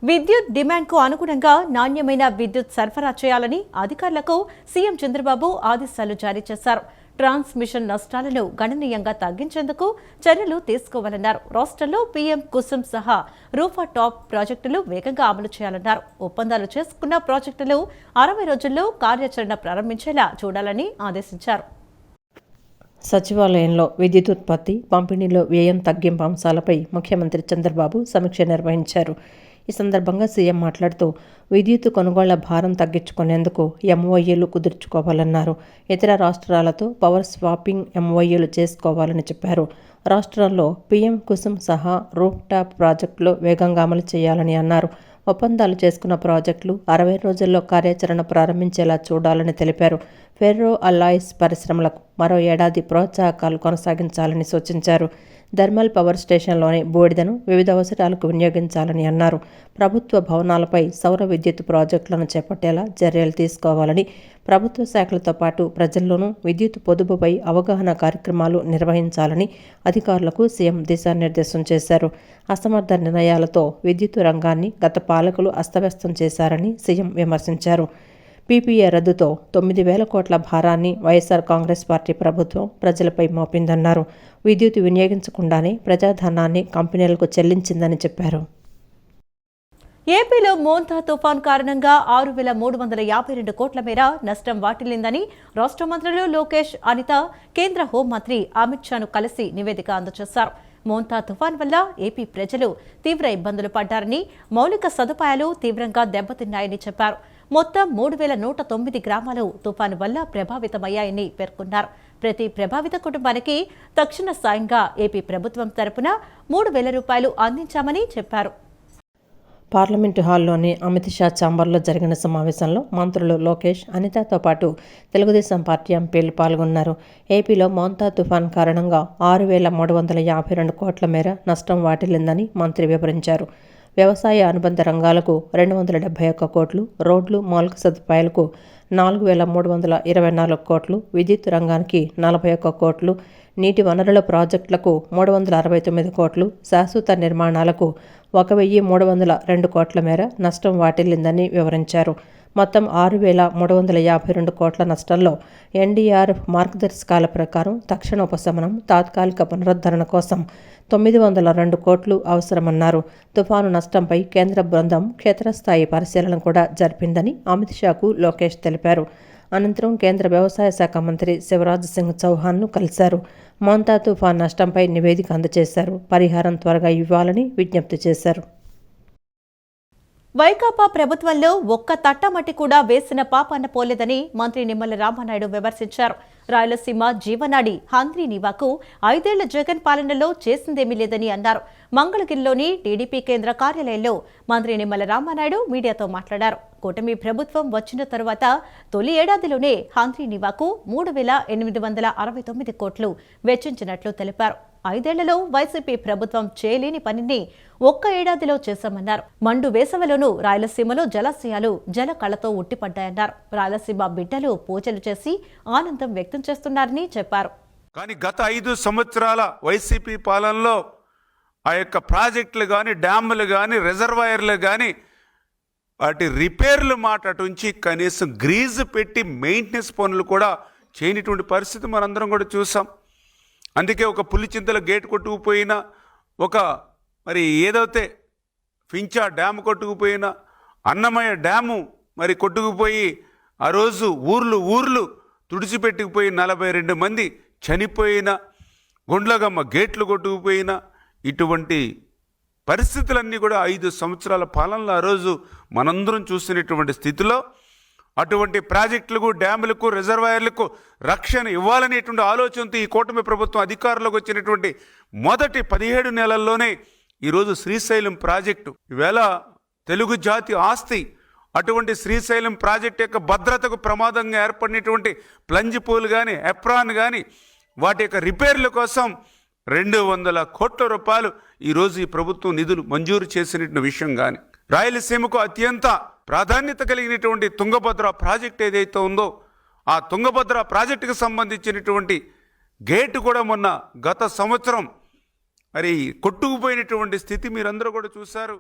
విద్యుత్ డిమాండ్కు అనుగుణంగా నాణ్యమైన విద్యుత్ సరఫరా చేయాలని అధికారులకు సీఎం చంద్రబాబు ఆదేశాలు జారీ చేశారు. ట్రాన్స్మిషన్ నష్టాలను గణనీయంగా తగ్గించేందుకు చర్యలు తీసుకోవాలన్నారు. రాష్ట్రంలో పీఎం కుసుమ్ సహా రూఫా టాప్ ప్రాజెక్టులు వేగంగా అమలు చేయాలన్నారు. ఒప్పందాలు చేసుకున్న ప్రాజెక్టులు 60 రోజుల్లో కార్యాచరణ ప్రారంభించేలా చూడాలని ఆదేశించారు. సచివాలయంలో విద్యుత్ ఉత్పత్తి, పంపిణీలో వ్యయం తగ్గింపు అంశాలపై ముఖ్యమంత్రి చంద్రబాబు సమీక్ష నిర్వహించారు. ఈ సందర్భంగా సీఎం మాట్లాడుతూ విద్యుత్ కొనుగోళ్ల భారం తగ్గించుకునేందుకు ఎంఓయూలు కుదుర్చుకోవాలన్నారు. ఇతర రాష్ట్రాలతో పవర్ స్వాపింగ్ ఎంఓయూలు చేసుకోవాలని చెప్పారు. రాష్ట్రంలో పీఎం కుసుమ్ సహా రూఫ్ టాప్ ప్రాజెక్టులు వేగంగా అమలు చేయాలని అన్నారు. ఒప్పందాలు చేసుకున్న ప్రాజెక్టులు 60 రోజుల్లో కార్యాచరణ ప్రారంభించేలా చూడాలని తెలిపారు. ఫెర్రో అల్లాయిస్ పరిశ్రమలకు మరో ఏడాది ప్రోత్సాహకాలు కొనసాగించాలని సూచించారు. థర్మల్ పవర్ స్టేషన్లోని బూడిదను వివిధ అవసరాలకు వినియోగించాలని అన్నారు. ప్రభుత్వ భవనాలపై సౌర విద్యుత్ ప్రాజెక్టులను చేపట్టేలా చర్యలు తీసుకోవాలని, ప్రభుత్వ శాఖలతో పాటు ప్రజల్లోనూ విద్యుత్ పొదుపుపై అవగాహన కార్యక్రమాలు నిర్వహించాలని అధికారులకు సీఎం దిశానిర్దేశం చేశారు. అసమర్థ నిర్ణయాలతో విద్యుత్ రంగాన్ని గత పాలకులు అస్తవ్యస్తం చేశారని సీఎం విమర్శించారు. పీపీఏ రద్దుతో 9,000 కోట్ల భారాన్ని వైఎస్ఆర్ కాంగ్రెస్ పార్టీ ప్రభుత్వం ప్రజలపై మోపిందన్నారు. విద్యుత్ వినియోగించకుండానే ప్రజాధనాన్ని కంపెనీలకు చెల్లించిందని చెప్పారు. ఏపీలో మోంతా తుఫాన్ కారణంగా 6,352 కోట్ల మేర నష్టం వాటిల్లిందని రాష్ట్ర మంత్రులు లోకేష్, అనిత కేంద్ర హోంమంత్రి అమిత్ షాను కలిసి నివేదిక అందజేశారు. మోంతా తుఫాన్ వల్ల ఏపీ ప్రజలు తీవ్ర ఇబ్బందులు పడ్డారని, మౌలిక సదుపాయాలు తీవ్రంగా దెబ్బతిన్నాయని చెప్పారు. మొత్తం 3,109 గ్రామాలు తుఫాను వల్ల ప్రభావితమయ్యాయని పేర్కొన్నారు. ప్రతి ప్రభావిత కుటుంబానికి తక్షణ సాయంగా ఏపీ ప్రభుత్వం తరపున 3,000 రూపాయలు అందించామని చెప్పారు. పార్లమెంటు హాల్లోని అమిత్ షా ఛాంబర్లో జరిగిన సమావేశంలో మంత్రులు లోకేష్, అనితతో పాటు తెలుగుదేశం పార్టీ ఎంపీలు పాల్గొన్నారు. ఏపీలో మోంతా తుఫాన్ కారణంగా 6,352 కోట్ల మేర నష్టం వాటిల్లిందని మంత్రి వివరించారు. వ్యవసాయ అనుబంధ రంగాలకు 271 కోట్లు, రోడ్లు, మౌలిక సదుపాయాలకు 4,324 కోట్లు, విద్యుత్ రంగానికి 41 కోట్లు, నీటి వనరుల ప్రాజెక్టులకు 369 కోట్లు, శాశ్వత నిర్మాణాలకు 1,302 కోట్ల మేర నష్టం వాటిల్లిందని వివరించారు. మొత్తం 6,352 కోట్ల నష్టంలో ఎన్డీఆర్ఎఫ్ మార్గదర్శకాల ప్రకారం తక్షణ ఉపశమనం, తాత్కాలిక పునరుద్ధరణ కోసం 902 కోట్లు అవసరమన్నారు. తుఫాను నష్టంపై కేంద్ర బృందం క్షేత్రస్థాయి పరిశీలన కూడా జరిపిందని అమిత్ షాకు లోకేష్ తెలిపారు. అనంతరం కేంద్ర వ్యవసాయ శాఖ మంత్రి శివరాజ్ సింగ్ చౌహాన్ను కలిశారు. మోంతా తుఫాన్ నష్టంపై నివేదిక అందజేశారు. పరిహారం త్వరగా ఇవ్వాలని విజ్ఞప్తి చేశారు. వైకాపా ప్రభుత్వంలో ఒక్క తట్టమట్టి కూడా వేసిన పాపాన పోలేదని మంత్రి నిమ్మల రామానాయుడు విమర్శించారు. రాయలసీమ జీవనాడి హంద్రీ నివాకు 5 ఏళ్ల జగన్ పాలనలో చేసిందేమీ లేదని అన్నారు. మంగళగిరిలోని టీడీపీ కేంద్ర కార్యాలయంలో మంత్రి నిమ్మల రామానాయుడు మీడియాతో మాట్లాడారు. కూటమి ప్రభుత్వం వచ్చిన తరువాత తొలి ఏడాదిలోనే హంద్రీ నివాకు 3,869 కోట్లు వెచ్చించినట్లు తెలిపారు. 5 ఏళ్లలో వైసీపీ ప్రభుత్వం చేయలేని పనిని ఒక్క ఏడాదిలో చేశామన్నారు. మండు వేసవిలోనూ రాయలసీమలో జలాశయాలు జల కళతో ఉట్టిపడ్డాయన్నారు. రాయలసీమ బిడ్డలు పూజలు చేసి ఆనందం వ్యక్తం చేస్తున్నారని చెప్పారు. కానీ గత 5 సంవత్సరాల వైసీపీ పాలనలో ఆ యొక్క ప్రాజెక్టులు కానీ, డ్యాములు కానీ, రిజర్వాయర్లు కానీ వాటి రిపేర్లు మాట అటుంచి కనీసం గ్రీజు పెట్టి మెయింటెనెన్స్ పనులు కూడా చేయనిటువంటి పరిస్థితి మనందరం కూడా చూసాం. అందుకే ఒక పులిచింతల గేట్ కొట్టుకుపోయినా, ఒక మరి ఏదైతే ఫించా డ్యాము కొట్టుకుపోయినా, అన్నమయ్య డ్యాము మరి కొట్టుకుపోయి ఆ రోజు ఊర్లు తుడిచిపెట్టుకుపోయి 42 మంది చనిపోయిన, గుండ్లగమ్మ గేట్లు కొట్టుకుపోయిన ఇటువంటి పరిస్థితులన్నీ కూడా 5 సంవత్సరాల పాలనలో ఆ రోజు మనందరం చూసినటువంటి స్థితిలో అటువంటి ప్రాజెక్టులకు, డ్యాములకు, రిజర్వాయర్లకు రక్షణ ఇవ్వాలనేటువంటి ఆలోచనతో ఈ కూటమి ప్రభుత్వం అధికారంలోకి వచ్చినటువంటి మొదటి 17 నెలల్లోనే ఈరోజు శ్రీశైలం ప్రాజెక్టు ఈవేళ తెలుగు జాతి ఆస్తి. అటువంటి శ్రీశైలం ప్రాజెక్టు యొక్క భద్రతకు ప్రమాదంగా ఏర్పడినటువంటి ప్లంజ్ పూల్ కానీ, ఎప్రాన్ కానీ వాటి యొక్క రిపేర్ల కోసం 200 కోట్ల రూపాయలు ఈరోజు ఈ ప్రభుత్వం నిధులు మంజూరు చేసినటువంటి విషయం కానీ, రాయలసీమకు అత్యంత ప్రాధాన్యత కలిగినటువంటి తుంగభద్ర ప్రాజెక్ట్ ఏదైతే ఉందో ఆ తుంగభద్ర ప్రాజెక్టుకు సంబంధించినటువంటి గేటు కూడా మొన్న గత సంవత్సరం మరి కొట్టుకుపోయినటువంటి స్థితి మీరందరూ కూడా చూశారు.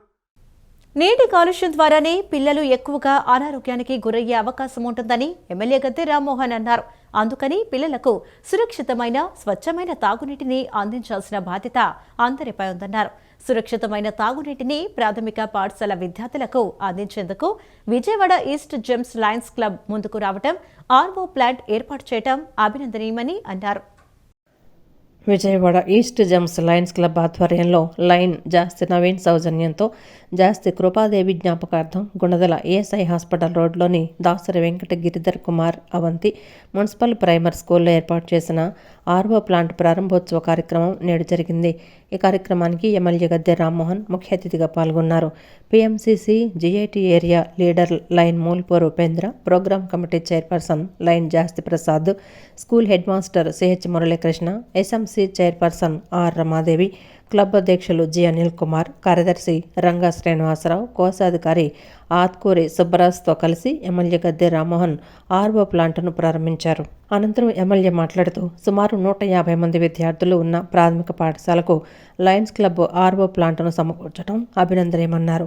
నీటి కాలుష్యం ద్వారానే పిల్లలు ఎక్కువగా అనారోగ్యానికి గురయ్యే అవకాశం ఉంటుందని ఎమ్మెల్యే గద్దె రామ్మోహన్ అన్నారు. అందుకని పిల్లలకు సురక్షితమైన స్వచ్ఛమైన తాగునీటిని అందించాల్సిన బాధ్యత అందరిపై ఉందన్నారు. సురక్షితమైన తాగునీటిని ప్రాథమిక పాఠశాల విద్యార్థులకు అందించేందుకు Vijayawada east Gems Lions club ముందుకు రావడం, ఆర్వో ప్లాంట్ ఏర్పాటు చేయడం అభినందనీయమని అన్నారు. Vijayawada east Gems Lions club ఆధ్వర్యంలో లయన్ జాస్తి నవీన్ సౌజన్యంతో జాస్తి కృపాదేవి జ్ఞాపకార్థం గుణదల ఏఎస్ఐ హాస్పిటల్ రోడ్లోని దాసరి వెంకట గిరిధర్ కుమార్ అవంతి మున్సిపల్ ప్రైమరీ స్కూల్లో ఏర్పాటు చేసిన ఆర్వో ప్లాంట్ ప్రారంభోత్సవ కార్యక్రమం నేడు జరిగింది. ఈ కార్యక్రమానికి ఎమ్మెల్యే గద్దె రామ్మోహన్ ముఖ్య అతిథిగా పాల్గొన్నారు. PMCC GIT area leader lion Mulpur Upendra, programme committee chairperson lion Jasti Prasad, school head master CH Muralikrishna, SMC chairperson R Ramadevi, club అధ్యక్షులు జి అనిల్ కుమార్, కార్యదర్శి రంగా శ్రీనివాసరావు, కోశాధికారి ఆత్కూరి సుబ్బరాజ్తో కలిసి ఎమ్మెల్యే గద్దె రామ్మోహన్ ఆర్వో ప్లాంట్ను ప్రారంభించారు. అనంతరం ఎమ్మెల్యే మాట్లాడుతూ సుమారు 150 మంది విద్యార్థులు ఉన్న ప్రాథమిక పాఠశాలకు లయన్స్ క్లబ్ ఆర్వో ప్లాంట్ను సమకూర్చడం అభినందనీయమన్నారు.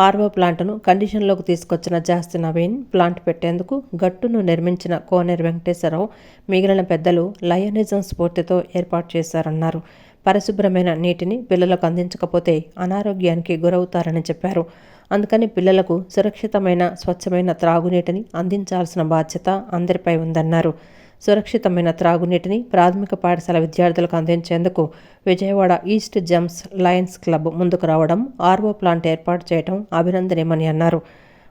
ఆర్వో ప్లాంట్ను కండిషన్లోకి తీసుకొచ్చిన జాస్తి నవీన్, ప్లాంట్ పెట్టేందుకు గట్టును నిర్మించిన కోనేరు వెంకటేశ్వరరావు, మిగిలిన పెద్దలు లయనిజం స్ఫూర్తితో ఏర్పాటు చేశారన్నారు. పరిశుభ్రమైన నీటిని పిల్లలకు అందించకపోతే అనారోగ్యానికి గురవుతారని చెప్పారు. అందుకని పిల్లలకు సురక్షితమైన స్వచ్ఛమైన త్రాగునీటిని అందించాల్సిన బాధ్యత అందరిపై ఉందన్నారు. సురక్షితమైన త్రాగునీటిని ప్రాథమిక పాఠశాల విద్యార్థులకు అందించేందుకు Vijayawada east Gems Lions club ముందుకు రావడం, ఆర్వో ప్లాంట్ ఏర్పాటు చేయడం అభినందనీయమని అన్నారు.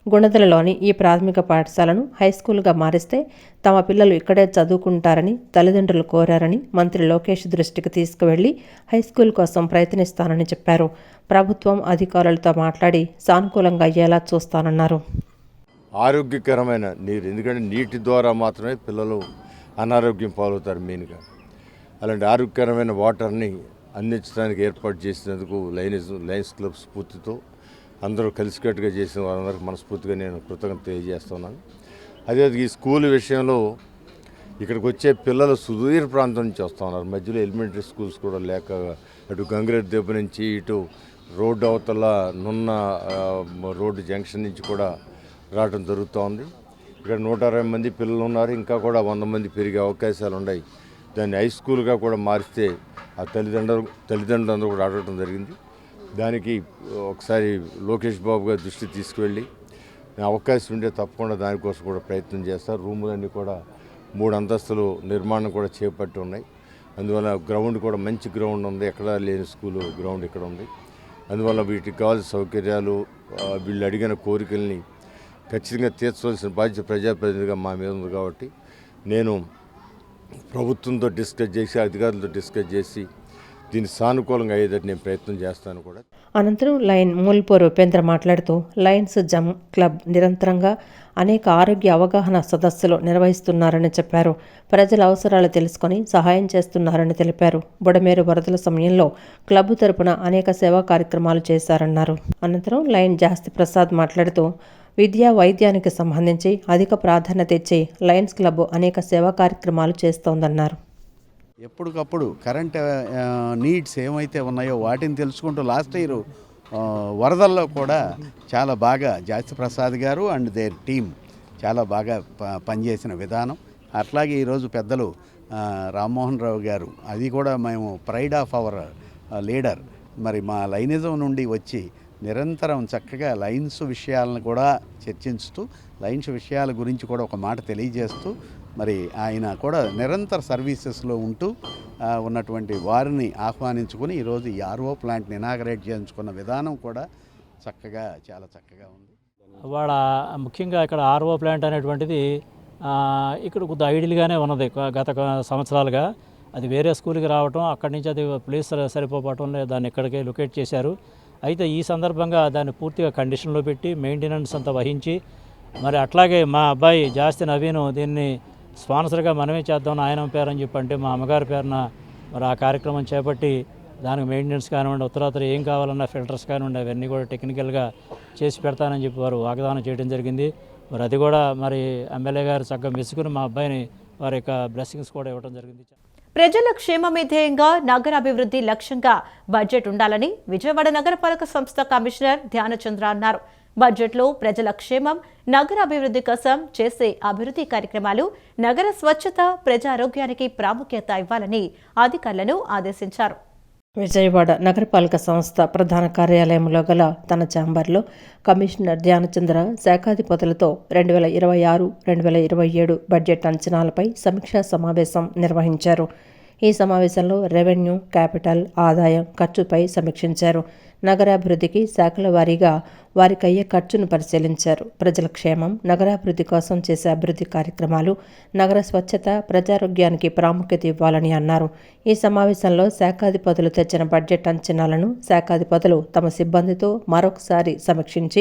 గుణదలలోని ఈ ప్రాథమిక పాఠశాలను హైస్కూల్గా మారిస్తే తమ పిల్లలు ఇక్కడే చదువుకుంటారని తల్లిదండ్రులు కోరారని మంత్రి లోకేష్ దృష్టికి తీసుకువెళ్లి హైస్కూల్ కోసం ప్రయత్నిస్తానని చెప్పారు. ప్రభుత్వం అధికారులతో మాట్లాడి సానుకూలంగా అయ్యేలా చూస్తానన్నారు. ఆరోగ్యకరమైన నీరు, ఎందుకంటే నీటి ద్వారా మాత్రమే పిల్లలు అనారోగ్యం పాలవుతారు మెయిన్గా. అలాంటి ఆరోగ్యకరమైన వాటర్ని అందించడానికి ఏర్పాటు చేసినందుకు లయన్స్ క్లబ్ స్ఫూర్తితో అందరూ కలిసికట్టుగా చేసిన వారందరికీ మనస్ఫూర్తిగా నేను కృతజ్ఞత తెలియజేస్తున్నాను. అదే ఈ స్కూల్ విషయంలో ఇక్కడికి వచ్చే పిల్లలు సుదూర ప్రాంతం నుంచి వస్తూ ఉన్నారు. మధ్యలో ఎలిమెంటరీ స్కూల్స్ కూడా లేక అటు గంగిరెడ్డి దెబ్బ నుంచి ఇటు రోడ్డు అవతల నున్న రోడ్డు జంక్షన్ నుంచి కూడా రావడం జరుగుతూ ఉంది. ఇక్కడ 120 మంది పిల్లలు ఉన్నారు. ఇంకా కూడా 100 మంది పెరిగే అవకాశాలు ఉన్నాయి. దాన్ని హై స్కూల్గా కూడా మారిస్తే ఆ తల్లిదండ్రులందరూ కూడా అడగడం జరిగింది. దానికి ఒకసారి లోకేష్ బాబు గారి దృష్టి తీసుకువెళ్ళి అవకాశం ఉంటే తప్పకుండా దానికోసం కూడా ప్రయత్నం చేస్తారు. రూములన్నీ కూడా 3 అంతస్తులు నిర్మాణం కూడా చేపట్టి ఉన్నాయి. అందువల్ల గ్రౌండ్ కూడా మంచి గ్రౌండ్ ఉంది. ఎక్కడా లేని స్కూలు గ్రౌండ్ ఇక్కడ ఉంది. అందువల్ల వీటికి కావాల్సిన సౌకర్యాలు, వీళ్ళు అడిగిన కోరికల్ని ఖచ్చితంగా తీర్చవలసిన బాధ్యత ప్రజాప్రతినిధిగా మా మీద ఉంది. కాబట్టి నేను ప్రభుత్వంతో డిస్కస్ చేసి అధికారులతో డిస్కస్ చేసి దీన్ని సానుకూలంగా అయ్యేటట్టు నేను ప్రయత్నం చేస్తాను కూడా. అనంతరం లయన్ మూల్పూర్ ఉపేంద్ర మాట్లాడుతూ లయన్స్ జమ్ క్లబ్ నిరంతరంగా అనేక ఆరోగ్య అవగాహన సదస్సులు నిర్వహిస్తున్నారని చెప్పారు. ప్రజల అవసరాలు తెలుసుకొని సహాయం చేస్తున్నారని తెలిపారు. బుడమేరు వరదల సమయంలో క్లబ్ తరపున అనేక సేవా కార్యక్రమాలు చేశారన్నారు. అనంతరం లయన్ జాస్తి ప్రసాద్ మాట్లాడుతూ విద్యా వైద్యానికి సంబంధించి అధిక ప్రాధాన్యత ఇచ్చి లయన్స్ క్లబ్ అనేక సేవా కార్యక్రమాలు చేస్తోందన్నారు. ఎప్పటికప్పుడు కరెంట్ నీడ్స్ ఏమైతే ఉన్నాయో వాటిని తెలుసుకుంటూ లాస్ట్ ఇయర్ వరదల్లో కూడా చాలా బాగా జాస్తి ప్రసాద్ గారు అండ్ దేర్ టీమ్ చాలా బాగా పనిచేసిన విధానం. అట్లాగే ఈరోజు పెద్దలు రామ్మోహన్ రావు గారు, అది కూడా మేము ప్రైడ్ ఆఫ్ అవర్ లీడర్, మరి మా లైనిజం నుండి వచ్చి నిరంతరం చక్కగా లైన్స్ విషయాలను కూడా చర్చించుతూ లైన్స్ విషయాల గురించి కూడా ఒక మాట తెలియజేస్తూ మరి ఆయన కూడా నిరంతర సర్వీసెస్లో ఉంటూ ఉన్నటువంటి వారిని ఆహ్వానించుకొని ఈరోజు ఈ ఆర్వో ప్లాంట్ని ఇనాగరేట్ చేయించుకున్న విధానం కూడా చక్కగా చాలా చక్కగా ఉంది. ఇవాళ ముఖ్యంగా ఇక్కడ ఆర్వో ప్లాంట్ అనేటువంటిది ఇక్కడ కొద్ది ఐడియల్గానే ఉన్నది. గత సంవత్సరాలుగా అది వేరే స్కూల్కి రావటం, అక్కడి నుంచి అది ప్లేస్ సరిపోవటం దాన్ని ఇక్కడికే లొకేట్ చేశారు. అయితే ఈ సందర్భంగా దాన్ని పూర్తిగా కండిషన్లో పెట్టి మెయింటెనెన్స్ అంతా వహించి మరి అట్లాగే మా అబ్బాయి జాస్తి నవీను దీన్ని స్పాన్సర్గా మనమే చేద్దాం ఆయన పేరని చెప్పంటే మా అమ్మగారి పేరున మరి ఆ కార్యక్రమం చేపట్టి దానికి మెయింటెనెన్స్ కానివ్వండి, ఉత్తరాతర ఏం కావాలన్నా ఫిల్టర్స్ కానివ్వండి అవన్నీ కూడా టెక్నికల్గా చేసి పెడతానని చెప్పి వారు వాగ్దానం చేయడం జరిగింది. మరి అది కూడా మరి ఎమ్మెల్యే గారు చక్కగా మెచ్చుకుని మా అబ్బాయిని వారి యొక్క బ్లెస్సింగ్స్ కూడా ఇవ్వడం జరిగింది. ప్రజల క్షేమమే ధ్యేయంగా నగరాభివృద్ధి లక్ష్యంగా బడ్జెట్ ఉండాలని విజయవాడ నగరపాలక సంస్థ కమిషనర్ ధ్యానచంద్ర అన్నారు. బడ్జెట్లో ప్రజల క్షేమం, నగరాభివృద్ధి కోసం చేసే అభివృద్ధి కార్యక్రమాలు, నగర స్వచ్ఛత, ప్రజారోగ్యానికి ప్రాముఖ్యత ఇవ్వాలని అధికారులను ఆదేశించారు. విజయవాడ నగరపాలక సంస్థ ప్రధాన కార్యాలయంలో గల తన ఛాంబర్లో కమిషనర్ ధ్యానచంద్ర శాఖాధిపతులతో 2026-2027 బడ్జెట్ అంచనాలపై సమీక్షా సమావేశం నిర్వహించారు. ఈ సమావేశంలో రెవెన్యూ, క్యాపిటల్, ఆదాయం, ఖర్చుపై సమీక్షించారు. నగరాభివృద్ధికి శాఖల వారీగా వారికయ్యే ఖర్చును పరిశీలించారు. ప్రజల క్షేమం, నగరాభివృద్ధి కోసం చేసే అభివృద్ధి కార్యక్రమాలు, నగర స్వచ్ఛత, ప్రజారోగ్యానికి ప్రాముఖ్యత ఇవ్వాలని అన్నారు. ఈ సమావేశంలో శాఖాధిపతులు తెచ్చిన బడ్జెట్ అంచనాలను శాఖాధిపతులు తమ సిబ్బందితో మరొకసారి సమీక్షించి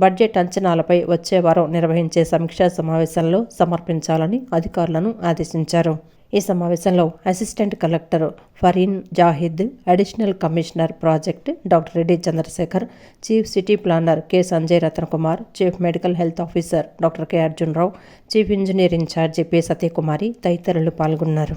బడ్జెట్ అంచనాలపై వచ్చే వారం నిర్వహించే సమీక్షా సమావేశంలో సమర్పించాలని అధికారులను ఆదేశించారు. ఈ సమావేశంలో assistant collector Fareen Zahid, additional commissioner project doctor Reddy Chandrasekhar, chief city planner K Sanjay Ratnakumar, chief medical health officer doctor K Arjunarao, chief engineer in charge P Satyakumari తదితరులు పాల్గొన్నారు.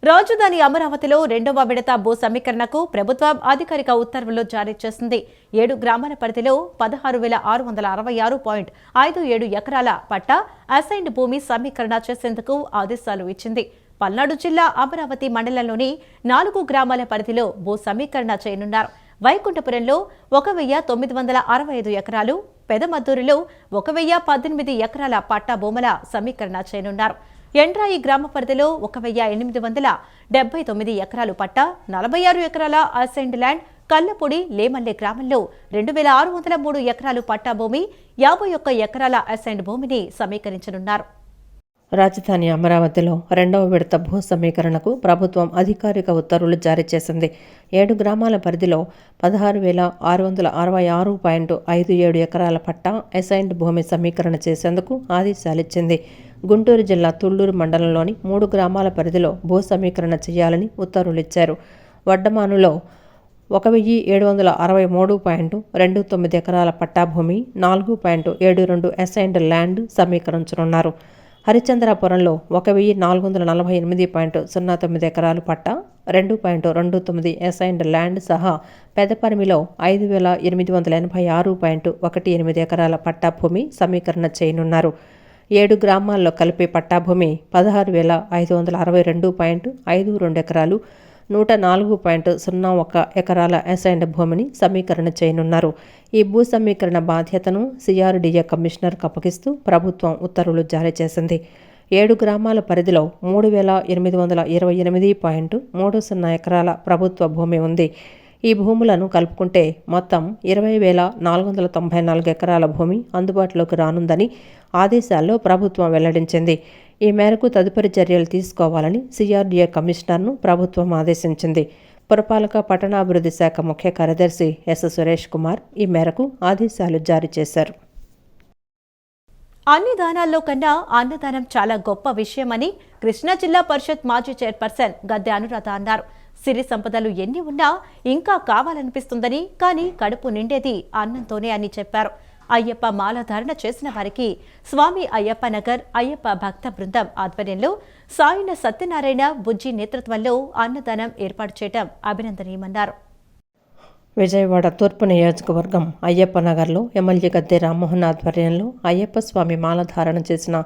రాజధాని అమరావతిలో 2వ విడత భూ సమీకరణకు ప్రభుత్వం అధికారిక ఉత్తర్వులు జారీ చేసింది. 7 గ్రామాల పరిధిలో 16,666.57 ఎకరాల పట్టా అసైన్డ్ భూమి సమీకరణ చేసేందుకు ఆదేశాలు ఇచ్చింది. పల్నాడు జిల్లా అమరావతి మండలంలోని 4 గ్రామాల పరిధిలో భూ సమీకరణ చేయనున్నారు. వైకుంఠపురంలో 1,965 ఎకరాలు, పెదమద్దూరులో 1,018 ఎకరాల పట్టా భూముల సమీకరణ చేయనున్నారు. ఎండ్రాయి గ్రామ పరిధిలో 1,879 ఎకరాలు పట్టా, 46 ఎకరాల అసైన్డ్ ల్యాండ్, కల్లపూడి, లేమల్లె గ్రామంలో 2,603 ఎకరాలు పట్టా భూమి, 51 ఎకరాల అసైన్డ్ భూమిని సమీకరించనున్నారు. రాజధాని అమరావతిలో 2వ విడత భూ సమీకరణకు ప్రభుత్వం అధికారిక ఉత్తర్వులు జారీ చేసింది. 7 గ్రామాల పరిధిలో 16,666.57 ఎకరాల పట్టా అసైన్డ్ భూమి సమీకరణ చేసేందుకు ఆదేశాలిచ్చింది. గుంటూరు జిల్లా తుళ్లూరు మండలంలోని 3 గ్రామాల పరిధిలో భూ సమీకరణ చేయాలని ఉత్తర్వులిచ్చారు. వడ్డమానులో 1,763.29 ఎకరాల పట్టాభూమి, 4.72 అసైన్డ్ ల్యాండ్ సమీకరించనున్నారు. హరిచంద్రాపురంలో 1,448.09 ఎకరాలు పట్టా, 2.29 అసైన్డ్ ల్యాండ్ సహా పెదపరిమిలో 5,886.18 ఎకరాల పట్టాభూమి సమీకరణ చేయనున్నారు. 7 గ్రామాల్లో కలిపి పట్టాభూమి 16,562.52 ఎకరాలు, 104.01 ఎకరాల అసైన్డ్ భూమిని సమీకరణ చేయనున్నారు. ఈ భూ సమీకరణ బాధ్యతను సిఆర్డీఏ కమిషనర్కు అప్పగిస్తూ ప్రభుత్వం ఉత్తర్వులు జారీ చేసింది. 7 గ్రామాల పరిధిలో 3,828.30 ఎకరాల ప్రభుత్వ భూమి ఉంది. ఈ భూములను కలుపుకుంటే మొత్తం 20,494 ఎకరాల భూమి అందుబాటులోకి రానుందని ఆదేశాల్లో ప్రభుత్వం వెల్లడించింది. ఈ మేరకు తదుపరి చర్యలు తీసుకోవాలని సిఆర్డీఏ కమిషనర్ను ప్రభుత్వం ఆదేశించింది. పురపాలక పట్టణాభివృద్ధి శాఖ ముఖ్య కార్యదర్శి ఎస్ సురేష్ కుమార్ ఈ మేరకు ఆదేశాలు జారీ చేశారు. అన్ని దానాల్లో కన్నా అన్నదానం చాలా గొప్ప విషయమని కృష్ణా జిల్లా పరిషత్ మాజీ చైర్పర్సన్ గద్దె అనురాధ అన్నారు. సిరి సంపదలు ఎన్ని ఉన్నా ఇంకా కావాలనిపిస్తుందని, కానీ కడుపు నిండేది అన్నంతోనే అని చెప్పారు. అయ్యప్ప మాలధారణ చేసిన వారికి స్వామి అయ్యప్ప నగర్ అయ్యప్ప భక్త బృందం ఆధ్వర్యంలో సాయన సత్యనారాయణ బుజ్జి నేతృత్వంలో అన్నదానం ఏర్పాటు చేయడం అభినందనీయమన్నారు. విజయవాడ తూర్పు నియోజకవర్గం అయ్యప్ప నగర్లో ఎమ్మెల్యే గద్దె రామ్మోహన్ ఆధ్వర్యంలో అయ్యప్ప స్వామి మాలధారణ చేసిన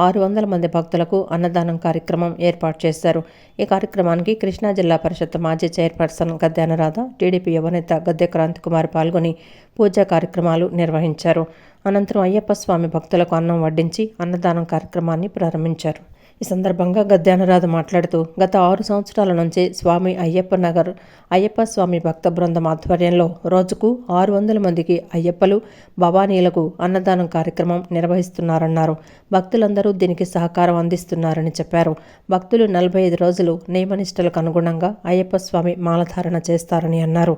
600 మంది భక్తులకు అన్నదానం కార్యక్రమం ఏర్పాటు చేశారు. ఈ కార్యక్రమానికి కృష్ణా జిల్లా పరిషత్ మాజీ చైర్పర్సన్ గద్దె అనురాధ, టీడీపీ యువనేత గద్దె క్రాంతికుమార్ పాల్గొని పూజా కార్యక్రమాలు నిర్వహించారు. అనంతరం అయ్యప్ప స్వామి భక్తులకు అన్నం వడ్డించి అన్నదానం కార్యక్రమాన్ని ప్రారంభించారు. ఈ సందర్భంగా గద్దె అనురాధ మాట్లాడుతూ గత 6 సంవత్సరాల నుంచి స్వామి అయ్యప్ప నగర్ అయ్యప్ప స్వామి భక్త బృందం ఆధ్వర్యంలో రోజుకు 600 మందికి అయ్యప్పలు, భవానీలకు అన్నదానం కార్యక్రమం నిర్వహిస్తున్నారన్నారు. భక్తులందరూ దీనికి సహకారం అందిస్తున్నారని చెప్పారు. భక్తులు 45 రోజులు నియమనిష్టలకు అనుగుణంగా అయ్యప్ప స్వామి మాలధారణ చేస్తారని అన్నారు.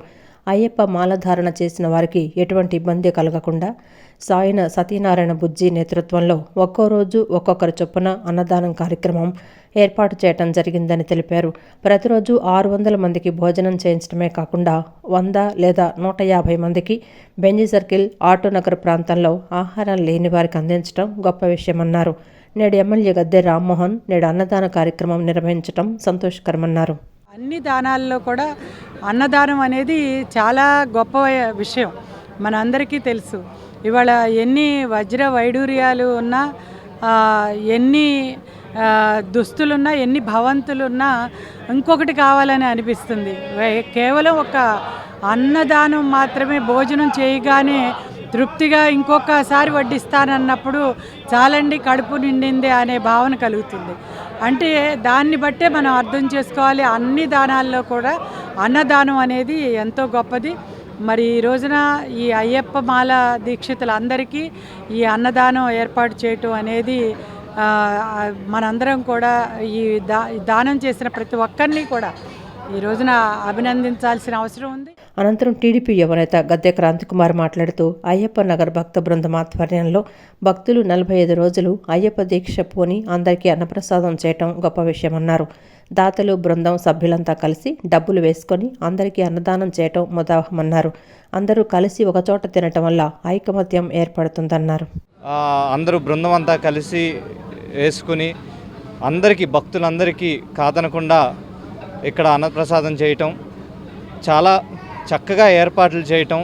అయ్యప్ప మాలధారణ చేసిన వారికి ఎటువంటి ఇబ్బంది కలగకుండా సాయన సత్యనారాయణ బుజ్జి నేతృత్వంలో ఒక్కో రోజు ఒక్కొక్కరి చొప్పున అన్నదానం కార్యక్రమం ఏర్పాటు చేయడం జరిగిందని తెలిపారు. ప్రతిరోజు 600 మందికి భోజనం చేయించడమే కాకుండా 100 లేదా 150 మందికి బెంజి సర్కిల్, ఆటో నగర్ ప్రాంతంలో ఆహారం లేని వారికి అందించడం గొప్ప విషయమన్నారు. నేడు ఎమ్మెల్యే గద్దె రామ్మోహన్ నేడు అన్నదాన కార్యక్రమం నిర్వహించడం సంతోషకరమన్నారు. అన్ని దానాల్లో కూడా అన్నదానం అనేది చాలా గొప్ప విషయం, మనందరికీ తెలుసు. ఇవాళ ఎన్ని వజ్ర వైడూర్యాలు ఉన్నా, ఎన్ని దుస్తులున్నా, ఎన్ని భవంతులున్నా ఇంకొకటి కావాలని అనిపిస్తుంది. కేవలం ఒక అన్నదానం మాత్రమే, భోజనం చేయగానే తృప్తిగా ఇంకొకసారి వడ్డిస్తానన్నప్పుడు చాలండి కడుపు నిండింది అనే భావన కలుగుతుంది. అంటే దాన్ని బట్టే మనం అర్థం చేసుకోవాలి, అన్ని దానాల్లో కూడా అన్నదానం అనేది ఎంతో గొప్పది. మరి ఈ రోజున ఈ అయ్యప్ప మాల దీక్షితులందరికీ ఈ అన్నదానం ఏర్పాటు చేయటం అనేది మనందరం కూడా ఈ దానం చేసిన ప్రతి ఒక్కరిని కూడా ఈ రోజున అభినందించాల్సిన అవసరం ఉంది. అనంతరం టీడీపీ యువనేత గద్దె క్రాంతికుమార్ మాట్లాడుతూ అయ్యప్ప నగర్ భక్త బృందం ఆధ్వర్యంలో భక్తులు 45 రోజులు అయ్యప్ప దీక్ష పూని అందరికీ అన్నప్రసాదం చేయటం గొప్ప విషయమన్నారు. దాతలు బృందం సభ్యులంతా కలిసి డబ్బులు వేసుకొని అందరికీ అన్నదానం చేయటం ముదావహమన్నారు. అందరూ కలిసి ఒకచోట తినటం వల్ల ఐకమత్యం ఏర్పడుతుందన్నారు. అందరూ బృందం అంతా కలిసి వేసుకుని అందరికీ భక్తులందరికీ కాదనకుండా ఇక్కడ అన్నప్రసాదం చేయటం, చాలా చక్కగా ఏర్పాట్లు చేయటం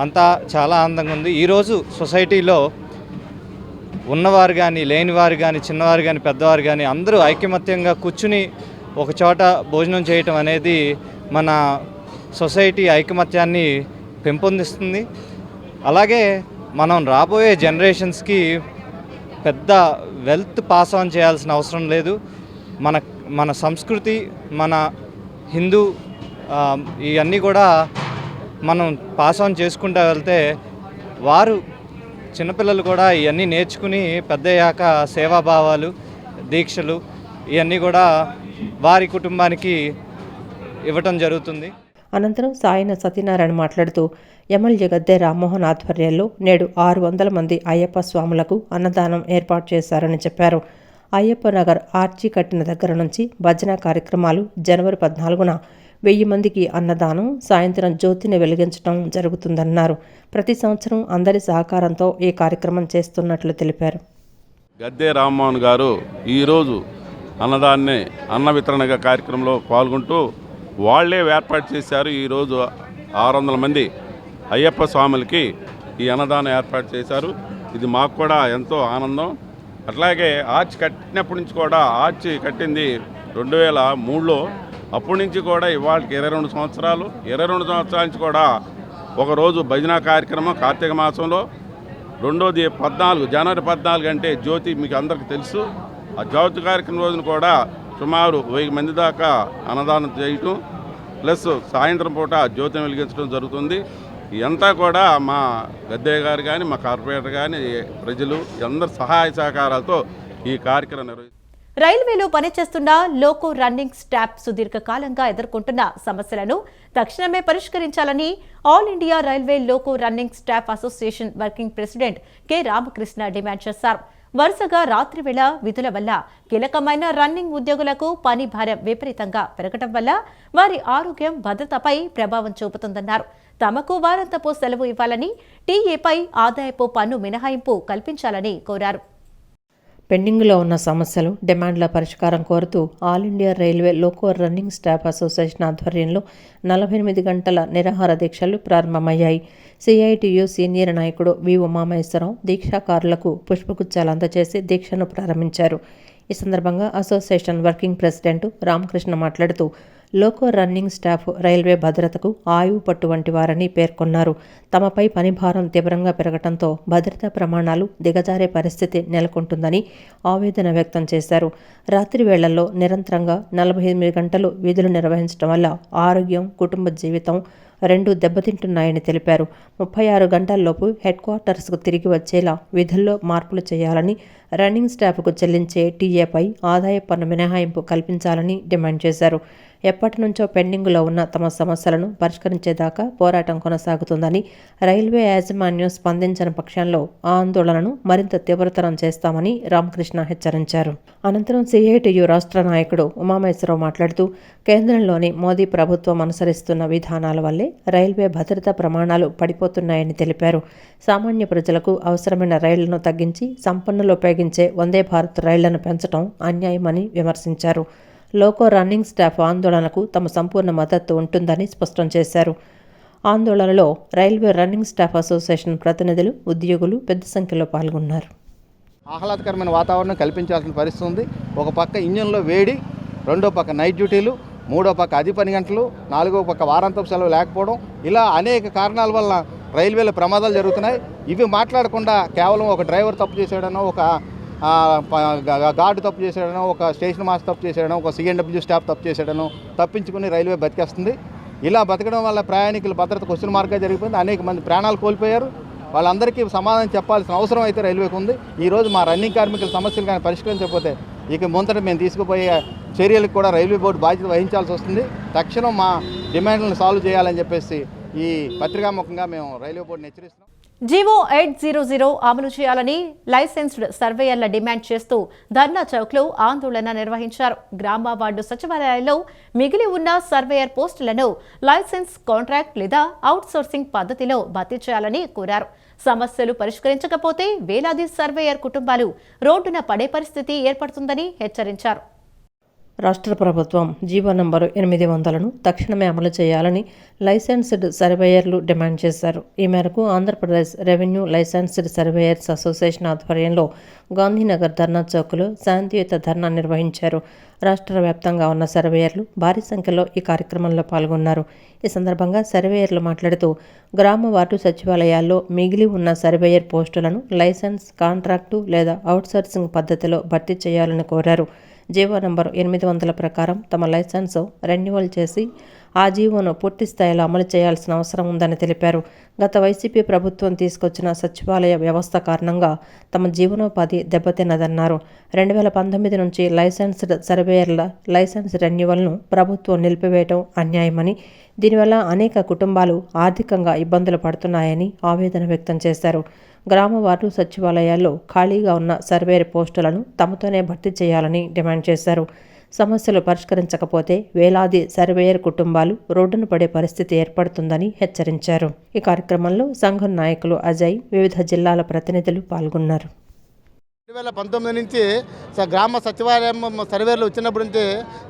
అంతా చాలా ఆనందంగా ఉంది. ఈరోజు సొసైటీలో ఉన్నవారు కానీ, లేనివారు కానీ, చిన్నవారు కానీ, పెద్దవారు కానీ అందరూ ఐకమత్యంగా కూర్చుని ఒక చోట భోజనం చేయటం అనేది మన సొసైటీ ఐకమత్యాన్ని పెంపొందిస్తుంది. అలాగే మనం రాబోయే జనరేషన్స్కి పెద్ద వెల్త్ పాస్ ఆన్ చేయాల్సిన అవసరం లేదు. మన సంస్కృతి, మన హిందూ ఇవన్నీ కూడా మనం పాస్ ఆన్ చేసుకుంటూ వెళ్తే వారు చిన్నపిల్లలు కూడా ఇవన్నీ నేర్చుకుని పెద్దయ్యాక సేవాభావాలు, దీక్షలు ఇవన్నీ కూడా వారి కుటుంబానికి ఇవ్వటం జరుగుతుంది. అనంతరం సాయన సత్యనారాయణ మాట్లాడుతూ ఎమ్మెల్యే గద్దె రామ్మోహన్ ఆధ్వర్యంలో నేడు 600 మంది అయ్యప్ప స్వాములకు అన్నదానం ఏర్పాటు చేశారని చెప్పారు. అయ్యప్ప నగర్ ఆర్చి కట్టిన దగ్గర నుంచి భజన కార్యక్రమాలు జనవరి 14న 1000 మందికి అన్నదానం, సాయంత్రం జ్యోతిని వెలిగించడం జరుగుతుందన్నారు. ప్రతి సంవత్సరం అందరి సహకారంతో ఈ కార్యక్రమం చేస్తున్నట్లు తెలిపారు. గద్దె రామ్మోహన్ గారు ఈరోజు అన్న వితరణ కార్యక్రమంలో పాల్గొంటూ వాళ్లే ఏర్పాటు చేశారు. ఈరోజు 600 మంది అయ్యప్ప స్వాములకి ఈ అన్నదానం ఏర్పాటు చేశారు. ఇది మాకు కూడా ఎంతో ఆనందం. అట్లాగే ఆర్చ్ కట్టినప్పటి నుంచి కూడా, ఆర్చ్ కట్టింది 2003లో, అప్పటి నుంచి కూడా ఇవాళకి 22 సంవత్సరాలు. 22 సంవత్సరాల నుంచి కూడా ఒకరోజు భజన కార్యక్రమం కార్తీక మాసంలో, రెండోది జనవరి 14 అంటే జ్యోతి మీకు అందరికీ తెలుసు. ఆ జ్యోతి కార్యక్రమం రోజున కూడా సుమారు 1000 మంది దాకా అన్నదానం చేయటం, ప్లస్ సాయంత్రం పూట జ్యోతిని వెలిగించడం జరుగుతుంది. ఇదంతా కూడా మా గద్దె గారు కానీ, మా కార్పొరేటర్ కానీ, ప్రజలు అందరి సహాయ సహకారాలతో ఈ కార్యక్రమం నిర్వహిస్తారు. రైల్వేలో పనిచేస్తున్న లోకో రన్నింగ్ స్టాఫ్ సుదీర్ఘకాలంగా ఎదుర్కొంటున్న సమస్యలను తక్షణమే పరిష్కరించాలని all India railway loco running staff association working president K Ramakrishna demand చేశారు. వరుసగా రాత్రివేళ విధుల వల్ల కీలకమైన రన్నింగ్ ఉద్యోగులకు పని భారం విపరీతంగా పెరగడం వల్ల వారి ఆరోగ్యం, భద్రతపై ప్రభావం చూపుతుందన్నారు. తమకు వారాంతపు సెలవు ఇవ్వాలని, టీఏపై ఆదాయపు పన్ను మినహాయింపు కల్పించాలని కోరారు. పెండింగ్లో ఉన్న సమస్యలు, డిమాండ్ల పరిష్కారం కోరుతూ all India railway loco running staff association ఆధ్వర్యంలో 48 గంటల నిరాహార దీక్షలు ప్రారంభమయ్యాయి. సిఐటియు సీనియర్ నాయకుడు వి ఉమామహేశ్వరరావు దీక్షాకారులకు పుష్పగుచ్చాలు అందజేసి దీక్షను ప్రారంభించారు. ఈ సందర్భంగా అసోసియేషన్ వర్కింగ్ ప్రెసిడెంట్ రామకృష్ణ మాట్లాడుతూ లోకో రన్నింగ్ స్టాఫ్ రైల్వే భద్రతకు ఆయువు పట్టు వంటి వారని పేర్కొన్నారు. తమపై పనిభారం తీవ్రంగా పెరగడంతో భద్రతా ప్రమాణాలు దిగజారే పరిస్థితి నెలకొంటుందని ఆవేదన వ్యక్తం చేశారు. రాత్రి వేళల్లో నిరంతరంగా 48 గంటలు విధులు నిర్వహించడం వల్ల ఆరోగ్యం, కుటుంబ జీవితం రెండూ దెబ్బతింటున్నాయని తెలిపారు. 36 గంటల్లోపు హెడ్ క్వార్టర్స్కు తిరిగి వచ్చేలా విధుల్లో మార్పులు చేయాలని, రన్నింగ్ స్టాఫ్కు చెల్లించే టీఏపై ఆదాయ పన్ను మినహాయింపు కల్పించాలని డిమాండ్ చేశారు. ఎప్పటి నుంచో పెండింగ్లో ఉన్న తమ సమస్యలను పరిష్కరించేదాకా పోరాటం కొనసాగుతుందని, రైల్వే యాజమాన్యం స్పందించని పక్షంలో ఆ ఆందోళనను మరింత తీవ్రతరం చేస్తామని రామకృష్ణ హెచ్చరించారు. అనంతరం సిఐటియు రాష్ట్ర నాయకుడు ఉమామహేశ్వరరావు మాట్లాడుతూ, కేంద్రంలోని మోదీ ప్రభుత్వం అనుసరిస్తున్న విధానాల వల్లే రైల్వే భద్రతా ప్రమాణాలు పడిపోతున్నాయని తెలిపారు. సామాన్య ప్రజలకు అవసరమైన రైళ్లను తగ్గించి సంపన్నులు ఉపయోగించే వందే భారత్ రైళ్లను పెంచడం అన్యాయమని విమర్శించారు. లోకో రన్నింగ్ స్టాఫ్ ఆందోళనకు తమ సంపూర్ణ మద్దతు ఉంటుందని స్పష్టం చేశారు. ఆందోళనలో రైల్వే రన్నింగ్ స్టాఫ్ అసోసియేషన్ ప్రతినిధులు, ఉద్యోగులు పెద్ద సంఖ్యలో పాల్గొన్నారు. ఆహ్లాదకరమైన వాతావరణం కల్పించాల్సిన పరిస్థితి ఉంది. ఒక పక్క ఇంజన్లో వేడి, రెండో పక్క నైట్ డ్యూటీలు, మూడో పక్క అతి పని గంటలు, నాలుగో పక్క వారాంతపు సెలవు లేకపోవడం, ఇలా అనేక కారణాల వల్ల రైల్వేలో ప్రమాదాలు జరుగుతున్నాయి. ఇవి మాట్లాడకుండా కేవలం ఒక డ్రైవర్ తప్పు చేసాడనో, ఒక గార్డు తప్పు చేసాడనో, ఒక స్టేషన్ మాస్టర్ తప్పు చేసాడనో, ఒక సిఎన్డబ్ల్యూ స్టాఫ్ తప్పు చేసాడనో తప్పించుకుని రైల్వే బతికేస్తుంది. ఇలా బతకడం వల్ల ప్రయాణికుల భద్రత క్వశ్చన్ మార్క్గా జరిగిపోయింది. అనేక మంది ప్రాణాలు కోల్పోయారు. వాళ్ళందరికీ సమాధానం చెప్పాల్సిన అవసరం అయితే రైల్వేకి ఉంది. ఈరోజు మా రన్నింగ్ కార్మికుల సమస్యలు కానీ పరిష్కరించకపోతే ఇక ముందట మేము తీసుకుపోయే చర్యలకు కూడా రైల్వే బోర్డు బాధ్యత వహించాల్సి వస్తుంది. తక్షణం మా డిమాండ్లను సాల్వ్ చేయాలని చెప్పేసి ఈ పత్రికాముఖంగా మేము రైల్వే బోర్డుని హెచ్చరిస్తున్నాం. జీవో 800 అమలు చేయాలని లైసెన్స్డ్ సర్వేయర్ల డిమాండ్ చేస్తూ ధర్నా చౌక్లో ఆందోళన నిర్వహించారు. గ్రామ వార్డు సచివాలయాల్లో మిగిలి ఉన్న సర్వేయర్ పోస్టులను లైసెన్స్, కాంట్రాక్ట్ లేదా అవుట్సోర్సింగ్ పద్ధతిలో భర్తీ చేయాలని కోరారు. సమస్యలు పరిష్కరించకపోతే వేలాది సర్వేయర్ కుటుంబాలు రోడ్డున పడే పరిస్థితి ఏర్పడుతుందని హెచ్చరించారు. రాష్ట్ర ప్రభుత్వం జీవో నంబరు 800ను తక్షణమే అమలు చేయాలని లైసెన్స్డ్ సర్వేయర్లు డిమాండ్ చేశారు. ఈ మేరకు Andhra Pradesh revenue licensed surveyors association ఆధ్వర్యంలో గాంధీనగర్ ధర్నా చౌక్లో శాంతియుత ధర్నా నిర్వహించారు. రాష్ట్ర వ్యాప్తంగా ఉన్న సర్వేయర్లు భారీ సంఖ్యలో ఈ కార్యక్రమంలో పాల్గొన్నారు. ఈ సందర్భంగా సర్వేయర్లు మాట్లాడుతూ, గ్రామ వార్డు సచివాలయాల్లో మిగిలి ఉన్న సర్వేయర్ పోస్టులను లైసెన్స్, కాంట్రాక్టు లేదా అవుట్సోర్సింగ్ పద్ధతిలో భర్తీ చేయాలని కోరారు. జీవో నంబర్ 800 ప్రకారం తమ లైసెన్సు రెన్యువల్ చేసి ఆ జీవోను పూర్తి స్థాయిలో అమలు చేయాల్సిన అవసరం ఉందని తెలిపారు. గత వైసీపీ ప్రభుత్వం తీసుకొచ్చిన సచివాలయ వ్యవస్థ కారణంగా తమ జీవనోపాధి దెబ్బతిన్నదన్నారు. 2019 నుంచి లైసెన్స్డ్ సర్వేయర్ల లైసెన్స్ రెన్యువల్ను ప్రభుత్వం నిలిపివేయడం అన్యాయమని, దీనివల్ల అనేక కుటుంబాలు ఆర్థికంగా ఇబ్బందులు పడుతున్నాయని ఆవేదన వ్యక్తం చేశారు. గ్రామ వార్డు సచివాలయాల్లో ఖాళీగా ఉన్న సర్వేయర్ పోస్టులను తమతోనే భర్తీ చేయాలని డిమాండ్ చేశారు. సమస్యలు పరిష్కరించకపోతే వేలాది సర్వేయర్ కుటుంబాలు రోడ్డున పడే పరిస్థితి ఏర్పడుతుందని హెచ్చరించారు. ఈ కార్యక్రమంలో సంఘం నాయకులు అజయ్, వివిధ జిల్లాల ప్రతినిధులు పాల్గొన్నారు. 2019 నుంచి గ్రామ సచివాలయం సర్వేలు వచ్చినప్పటి నుంచి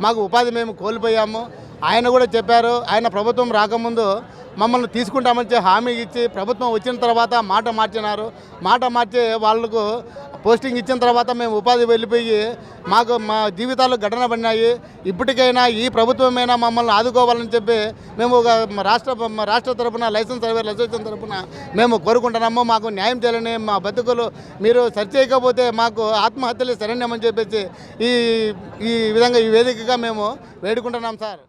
మాకు ఉపాధి మేము కోల్పోయాము. ఆయన కూడా చెప్పారు, ఆయన ప్రభుత్వం రాకముందు మమ్మల్ని తీసుకుంటామని హామీ ఇచ్చి ప్రభుత్వం వచ్చిన తర్వాత మాట మార్చినారు. మాట మార్చి వాళ్ళకు పోస్టింగ్ ఇచ్చిన తర్వాత మేము ఉపాధి వెళ్ళిపోయి మాకు మా జీవితాలు ఘటన పడినాయి. ఇప్పటికైనా ఈ ప్రభుత్వమైనా మమ్మల్ని ఆదుకోవాలని చెప్పి మేము రాష్ట్ర తరఫున లైసెన్స్ సర్వేర్ అసోసియేషన్ తరఫున మేము కోరుకుంటున్నాము. మాకు న్యాయం చేయాలని, మా బతుకులు మీరు సరి చేయకపోతే మాకు ఆత్మహత్యలు శరణ్యమని చెప్పేసి ఈ విధంగా ఈ వేదికగా మేము వేడుకుంటున్నాం సార్.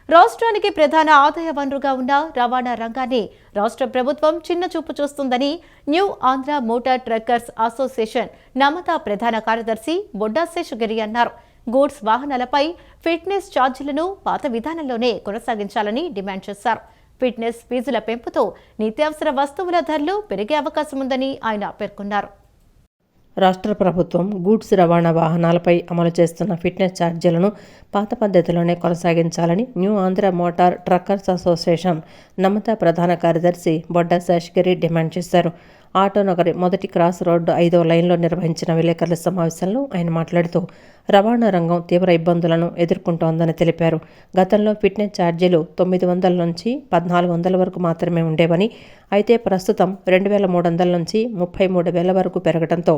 రాష్ట్రానికి ప్రధాన ఆదాయ వనరుగా ఉన్న రవాణా రంగాన్ని రాష్ట్ర ప్రభుత్వం చిన్న చూపు చూస్తుందని new Andhra motor truckers association నమత ప్రధాన కార్యదర్శి బొడ్డా శేషగిరి అన్నారు. గూడ్స్ వాహనాలపై ఫిట్నెస్ ఛార్జీలను పాత విధానంలోనే కొనసాగించాలని డిమాండ్ చేశారు. ఫిట్నెస్ ఫీజుల పెంపుతో నిత్యావసర వస్తువుల ధరలు పెరిగే అవకాశం ఉందని ఆయన పేర్కొన్నారు. రాష్ట్ర ప్రభుత్వం గూడ్స్ రవాణా వాహనాలపై అమలు చేస్తున్న ఫిట్నెస్ ఛార్జీలను పాత పద్ధతిలోనే కొనసాగించాలని new Andhra motor truckers association నమత ప్రధాన కార్యదర్శి బొడ్డా శేషగిరి డిమాండ్ చేశారు. ఆటోనగరి మొదటి క్రాస్ రోడ్డు 5వ లైన్లో నిర్వహించిన విలేకరుల సమావేశంలో ఆయన మాట్లాడుతూ, రవాణా రంగం తీవ్ర ఇబ్బందులను ఎదుర్కొంటోందని తెలిపారు. గతంలో ఫిట్నెస్ ఛార్జీలు 900 నుంచి 1400 వరకు మాత్రమే ఉండేవని, అయితే ప్రస్తుతం 2300 నుంచి 33,000 వరకు పెరగడంతో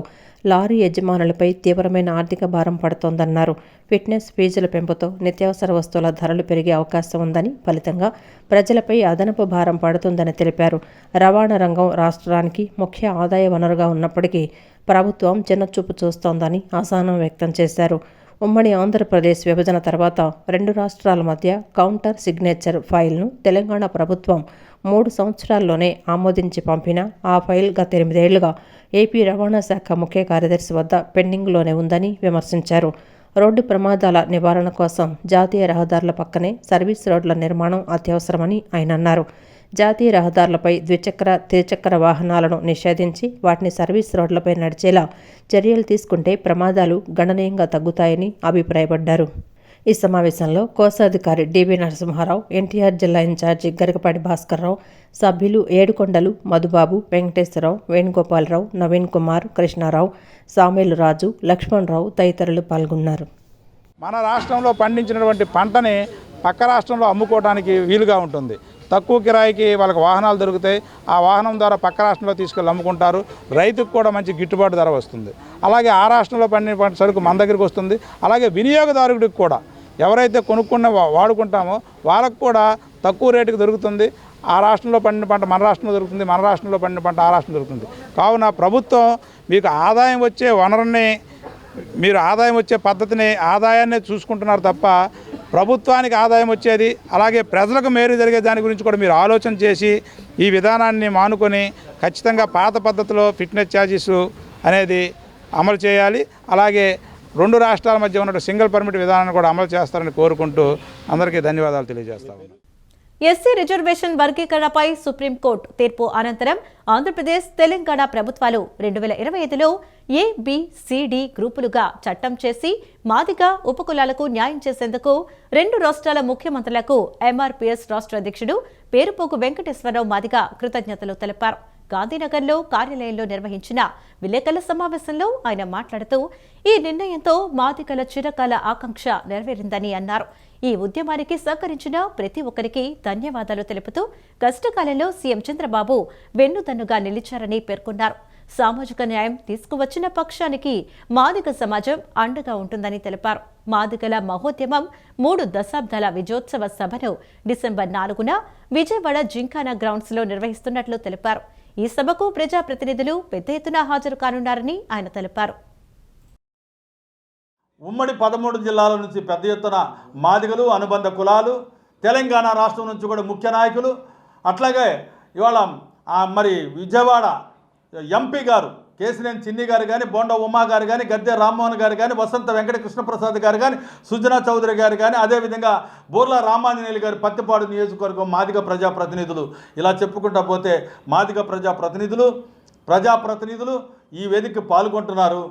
లారీ యజమానులపై తీవ్రమైన ఆర్థిక భారం పడుతోందన్నారు. ఫిట్నెస్ ఫీజుల పెంపుతో నిత్యావసర వస్తువుల ధరలు పెరిగే అవకాశం ఉందని, ఫలితంగా ప్రజలపై అదనపు భారం పడుతుందని తెలిపారు. రవాణా రంగం రాష్ట్రానికి ముఖ్య ఆదాయ వనరుగా ఉన్నప్పటికీ ప్రభుత్వం చిన్నచూపు చూస్తోందని అసహనం వ్యక్తం చేశారు. ఉమ్మడి ఆంధ్రప్రదేశ్ విభజన తర్వాత 2 రాష్ట్రాల మధ్య కౌంటర్ సిగ్నేచర్ ఫైల్ను తెలంగాణ ప్రభుత్వం 3 సంవత్సరాల్లోనే ఆమోదించి పంపినా ఆ ఫైల్ గత 8 ఏళ్లుగా ఏపీ రవాణా శాఖ ముఖ్య కార్యదర్శి వద్ద పెండింగ్లోనే ఉందని విమర్శించారు. రోడ్డు ప్రమాదాల నివారణ కోసం జాతీయ రహదారుల పక్కనే సర్వీస్ రోడ్ల నిర్మాణం అత్యవసరమని ఆయన అన్నారు. జాతీయ రహదారులపై ద్విచక్ర, త్రిచక్ర వాహనాలను నిషేధించి వాటిని సర్వీస్ రోడ్లపై నడిచేలా చర్యలు తీసుకుంటే ప్రమాదాలు గణనీయంగా తగ్గుతాయని అభిప్రాయపడ్డారు. ఈ సమావేశంలో కోశాధికారి డివి నరసింహారావు, ఎన్టీఆర్ జిల్లా ఇన్ఛార్జి గరికపాటి భాస్కర్రావు, సభ్యులు ఏడుకొండలు, మధుబాబు, వెంకటేశ్వరరావు, వేణుగోపాలరావు, నవీన్ కుమార్, కృష్ణారావు, సామేలు రాజు, లక్ష్మణరావు తదితరులు పాల్గొన్నారు. మన రాష్ట్రంలో పండించినటువంటి పంటని పక్క రాష్ట్రంలో అమ్ముకోవడానికి వీలుగా ఉంటుంది. తక్కువ కిరాయికి వాళ్ళకి వాహనాలు దొరుకుతాయి. ఆ వాహనం ద్వారా పక్క రాష్ట్రంలో తీసుకెళ్ళి అమ్ముకుంటారు. రైతుకు కూడా మంచి గిట్టుబాటు ధర వస్తుంది. అలాగే ఆ రాష్ట్రంలో పండిన సరుకు మన దగ్గరికి వస్తుంది. అలాగే వినియోగదారుడికి కూడా ఎవరైతే కొనుక్కున్న వాడుకుంటామో వాళ్ళకు కూడా తక్కువ రేటుకి దొరుకుతుంది. ఆ రాష్ట్రంలో పండిన పంట మన రాష్ట్రంలో దొరుకుతుంది, మన రాష్ట్రంలో పండిన పంట ఆ రాష్ట్రంలో దొరుకుతుంది. కావున ప్రభుత్వం మీకు ఆదాయం వచ్చే వనరుని, మీరు ఆదాయం వచ్చే పద్ధతిని, ఆదాయాన్ని చూసుకుంటున్నారు తప్ప ప్రభుత్వానికి ఆదాయం వచ్చేది, అలాగే ప్రజలకు మేలు జరిగే దాని గురించి కూడా మీరు ఆలోచన చేసి ఈ విధానాన్ని మానుకొని ఖచ్చితంగా పాత పద్ధతిలో ఫిట్నెస్ ఛార్జెస్ అనేది అమలు చేయాలి. అలాగే 2 రాష్ట్రాల మధ్య ఉన్న సింగిల్ పర్మిట్ విధానాన్ని కూడా అమలు చేస్తారని కోరుకుంటూ అందరికీ ధన్యవాదాలు తెలియజేస్తాము. ఎస్సీ రిజర్వేషన్ వర్గీకరణపై సుప్రీంకోర్టు తీర్పు అనంతరం ఆంధ్రప్రదేశ్, తెలంగాణ ప్రభుత్వాలు 2025లో ABCD గ్రూపులుగా చట్టం చేసి మాదిగ ఉపకులాలకు న్యాయం చేసేందుకు 2 రాష్ట్రాల ముఖ్యమంత్రులకు MRPS రాష్ట్ర అధ్యక్షుడు పేరుపోగు వెంకటేశ్వరరావు మాదిగ కృతజ్ఞతలు తెలిపారు. గాంధీనగర్లో కార్యాలయంలో నిర్వహించిన విలేకరుల సమావేశంలో ఆయన మాట్లాడుతూ ఈ నిర్ణయంతో మాదిగల చిరకాల ఆకాంక్ష నెరవేరిందని అన్నారు. ఈ ఉద్యమానికి సహకరించిన ప్రతి ఒక్కరికి ధన్యవాదాలు తెలుపుతూ కష్టకాలంలో సీఎం చంద్రబాబు వెన్నుదన్నుగా నిలిచారని పేర్కొన్నారు. సామాజిక న్యాయం తీసుకువచ్చిన పక్షానికి మాదిగ సమాజం అండగా ఉంటుందని తెలిపారు. మాదిగల మహోద్యమం 3 దశాబ్దాల విజయోత్సవ సభను డిసెంబర్ 4న విజయవాడ జింకానా గ్రౌండ్స్లో నిర్వహిస్తున్నట్లు తెలిపారు. ఈ సభకు ప్రజాప్రతినిధులు పెద్ద ఎత్తున హాజరు కానున్నారని ఆయన తెలిపారు. ఉమ్మడి 13 జిల్లాల నుంచి పెద్ద ఎత్తున మాదిగలు, అనుబంధ కులాలు, తెలంగాణ రాష్ట్రం నుంచి కూడా ముఖ్య నాయకులు, అట్లాగే ఇవాళ మరి విజయవాడ ఎంపీ గారు కేసినేని చిన్ని గారు కానీ, బొండ ఉమా గారు కానీ, గద్దె రామ్మోహన్ గారు కానీ, వసంత వెంకట కృష్ణప్రసాద్ గారు కానీ, సుజనా చౌదరి గారు కానీ, అదేవిధంగా బోర్లా రామాంజనేయులు గారు పత్తిపాడు నియోజకవర్గం మాదిగ ప్రజాప్రతినిధులు, ఇలా చెప్పుకుంటా పోతే మాదిగ ప్రజాప్రతినిధులు ఈ వేదికకు పాల్గొంటున్నారు.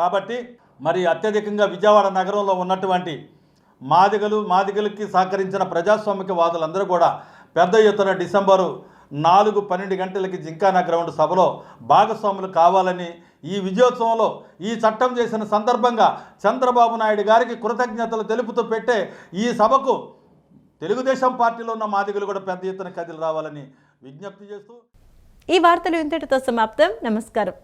కాబట్టి మరి అత్యధికంగా విజయవాడ నగరంలో ఉన్నటువంటి మాదిగలకి సహకరించిన ప్రజాస్వామికవాదులందరూ కూడా పెద్ద ఎత్తున డిసెంబరు 4-12 గంటలకి జింకానా గ్రౌండ్ సభలో భాగస్వాములు కావాలని, ఈ విజయోత్సవంలో ఈ చట్టం చేసిన సందర్భంగా చంద్రబాబు నాయుడు గారికి కృతజ్ఞతలు తెలుపుతూ పెట్టే ఈ సభకు తెలుగుదేశం పార్టీలో ఉన్న మాదిగలు కూడా పెద్ద ఎత్తున కదిలి రావాలని విజ్ఞప్తి చేస్తూ ఈ వార్తలు ఇంతటితో సమాప్తం. నమస్కారం.